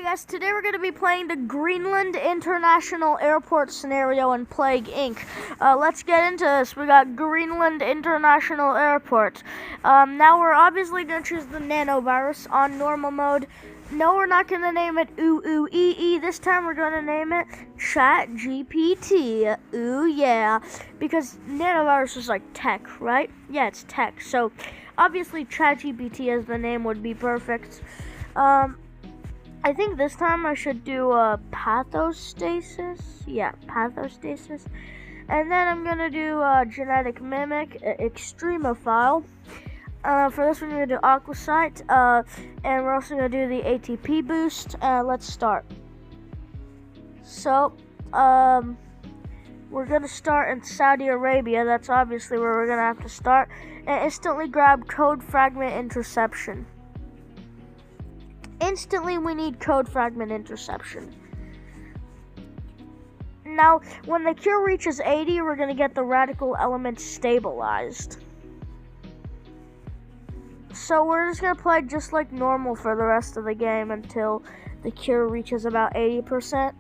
guys, today we're going to be playing the Greenland International Airport scenario in Plague Inc. Let's get into this. We got Greenland International Airport. Now we're obviously going to choose the nanovirus on normal mode. No, we're not going to name it ooh this time we're going to name it ChatGPT. Ooh yeah, because nanovirus is like tech, right? Yeah, it's tech. So obviously ChatGPT as the name would be perfect. I think this time I should do pathostasis. Yeah, pathostasis. And then I'm going to do genetic mimic, extremophile. For this one, we're going to do aquasite. And we're also going to do the ATP boost. Let's start. So, we're going to start in Saudi Arabia. That's obviously where we're going to have to start. And instantly grab code fragment interception. Instantly, we need code fragment interception. Now, when the cure reaches 80, we're going to get the radical element stabilized. So we're just going to play just like normal for the rest of the game until the cure reaches about 80%.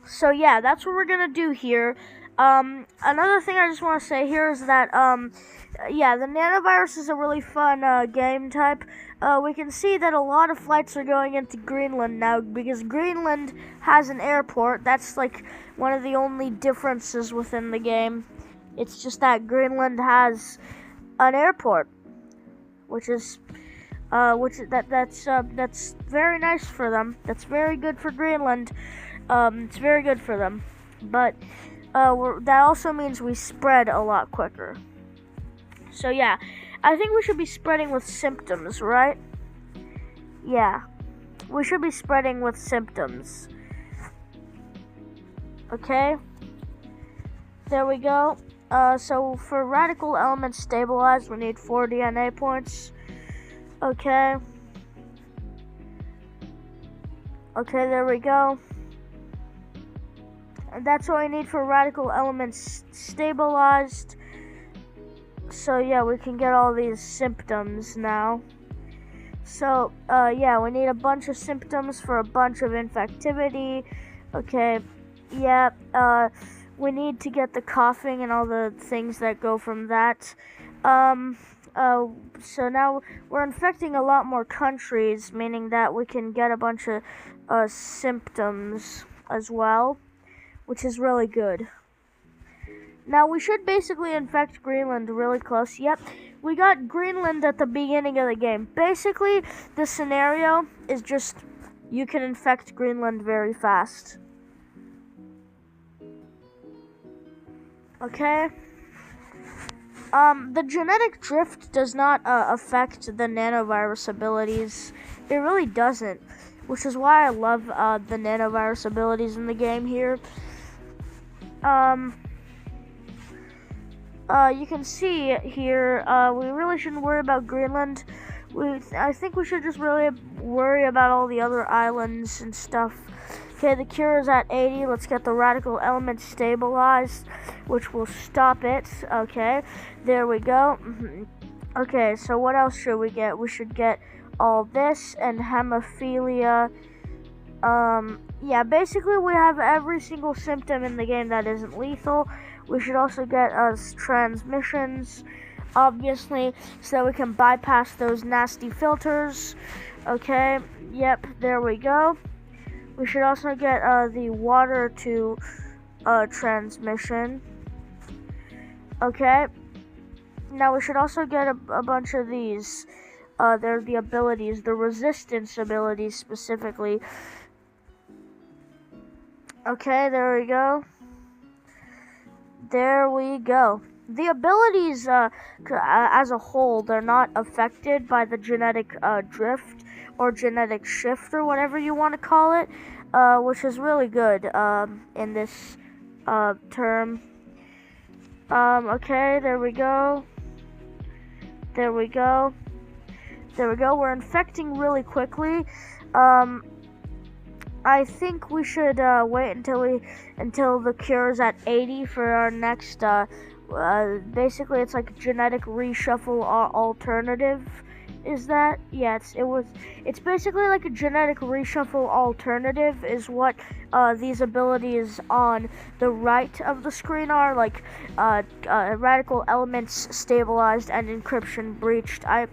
So yeah, that's what we're going to do here. Another thing I just want to say here is that, yeah, the nanovirus is a really fun game type. We can see that a lot of flights are going into Greenland now because Greenland has an airport. That's like one of the only differences within the game. It's just that Greenland has an airport, which is that's very nice for them. That's very good for Greenland. It's very good for them, but that also means we spread a lot quicker. So yeah, I think we should be spreading with symptoms, right? Yeah, we should be spreading with symptoms. Okay, there we go. So for radical element stabilized, we need 4 DNA points. Okay, there we go. And that's what we need for radical elements stabilized. So yeah, we can get all these symptoms now. So yeah, we need a bunch of symptoms for a bunch of infectivity. Okay, yeah, we need to get the coughing and all the things that go from that. So now we're infecting a lot more countries, meaning that we can get a bunch of symptoms as well, which is really good. Now, we should basically infect Greenland really close. Yep, we got Greenland at the beginning of the game. Basically, the scenario is just you can infect Greenland very fast. Okay? The genetic drift does not affect the nanovirus abilities. It really doesn't, which is why I love the nanovirus abilities in the game here. You can see here, we really shouldn't worry about Greenland. I think we should just really worry about all the other islands and stuff. Okay, the cure is at 80. Let's get the radical element stabilized, which will stop it. Okay, there we go. Okay, so what else should we get? We should get all this and hemophilia. Yeah, basically we have every single symptom in the game that isn't lethal. We should also get transmissions, obviously, so that we can bypass those nasty filters. Okay, yep, there we go. We should also get the water to transmission. Okay, now we should also get a bunch of these. They're the abilities, the resistance abilities specifically. Okay, there we go. There we go. The abilities, as a whole, they're not affected by the genetic drift or genetic shift or whatever you want to call it, which is really good in this term. Okay, there we go. There we go. There we go. We're infecting really quickly. I think we should wait until the cure is at 80 for our next Basically, it's like a genetic reshuffle alternative. Is that? Yeah, it's basically like a genetic reshuffle alternative is what these abilities on the right of the screen are, like radical elements stabilized and encryption breached. I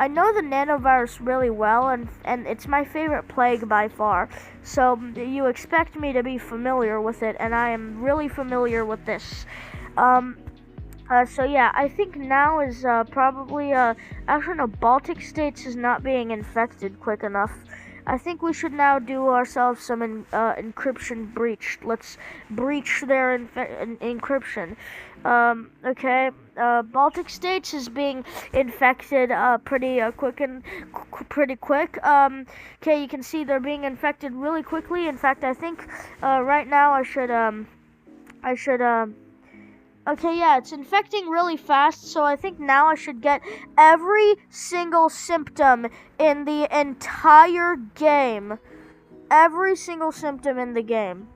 know the nanovirus really well, and it's my favorite plague by far, so you expect me to be familiar with it, and I am really familiar with this. So yeah, I think now is probably, actually no, Baltic states is not being infected quick enough. I think we should now do ourselves some encryption breach. Let's breach their encryption. Okay, Baltic states is being infected pretty quick. Okay, you can see they're being infected really quickly. In fact, I think right now I should okay, yeah, it's infecting really fast, so I think now I should get every single symptom in the entire game. Every single symptom in the game.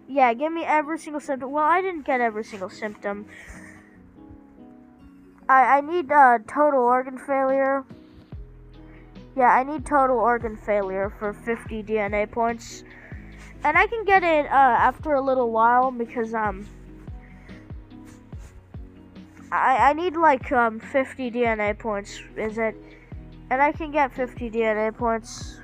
Yeah, give me every single symptom. Well, I didn't get every single symptom. I need total organ failure. Yeah, I need total organ failure for 50 DNA points. And I can get it after a little while because I need like 50 DNA points, is it? And I can get 50 DNA points.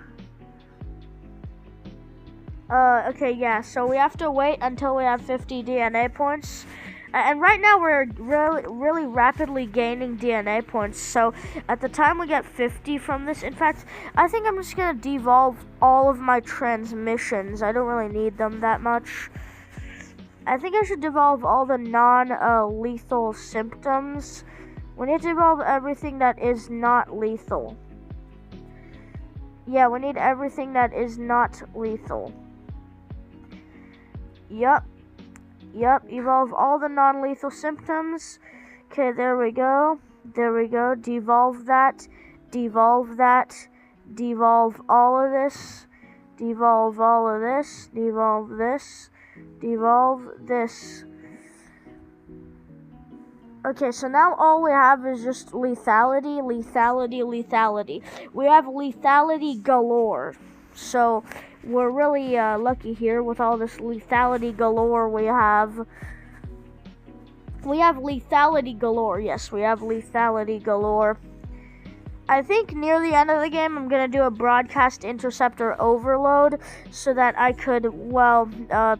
Okay, yeah, so we have to wait until we have 50 DNA points. And right now we're really rapidly gaining DNA points. So at the time we get 50 from this, in fact, I think I'm just gonna devolve all of my transmissions. I don't really need them that much. I think I should devolve all the non-lethal symptoms. We need to devolve everything that is not lethal. Yeah, we need everything that is not lethal. Yup, evolve all the non-lethal symptoms. Okay, there we go. Devolve that. Devolve all of this. Devolve all of this. Devolve this. Devolve this. Okay, so now all we have is just lethality. We have lethality galore. So we're really lucky here with all this lethality galore we have. We have lethality galore. Yes, we have lethality galore. I think near the end of the game, I'm going to do a broadcast interceptor overload so that I could, I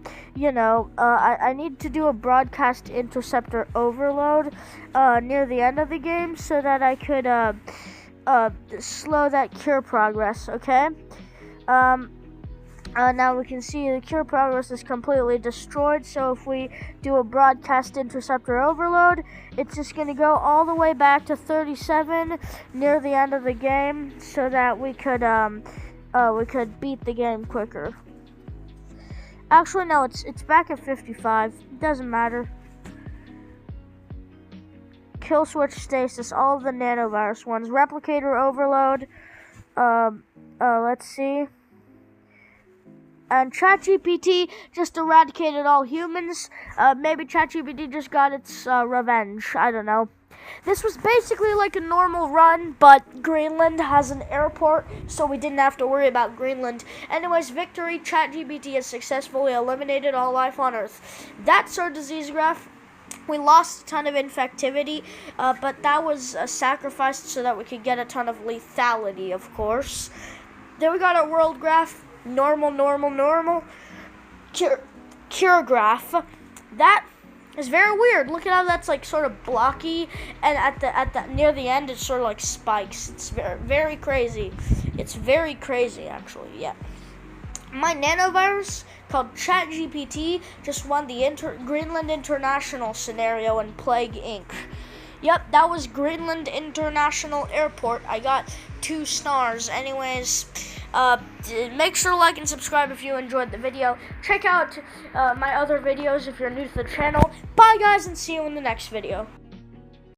need to do a broadcast interceptor overload near the end of the game so that I could slow that cure progress, okay? Now we can see the cure progress is completely destroyed, so if we do a broadcast interceptor overload, it's just going to go all the way back to 37 near the end of the game so that we could beat the game quicker. Actually, no, it's back at 55. It doesn't matter. Kill switch stasis, all of the nanovirus ones. Replicator overload. Let's see. And ChatGPT just eradicated all humans. Maybe ChatGPT just got its revenge. I don't know. This was basically like a normal run, but Greenland has an airport, so we didn't have to worry about Greenland. Anyways, victory. ChatGPT has successfully eliminated all life on Earth. That's our disease graph. We lost a ton of infectivity, but that was sacrificed so that we could get a ton of lethality, of course. Then we got our world graph. Normal. Cure graph. That is very weird. Look at how that's like sort of blocky, and at the near the end it's sort of like spikes. It's very crazy. It's very crazy, actually. Yeah. My nanovirus called ChatGPT just won the Greenland International scenario in Plague Inc. Yep, that was Greenland International Airport. I got 2 stars. Anyways, make sure to like and subscribe if you enjoyed the video. Check out my other videos if you're new to the channel. Bye, guys, and see you in the next video.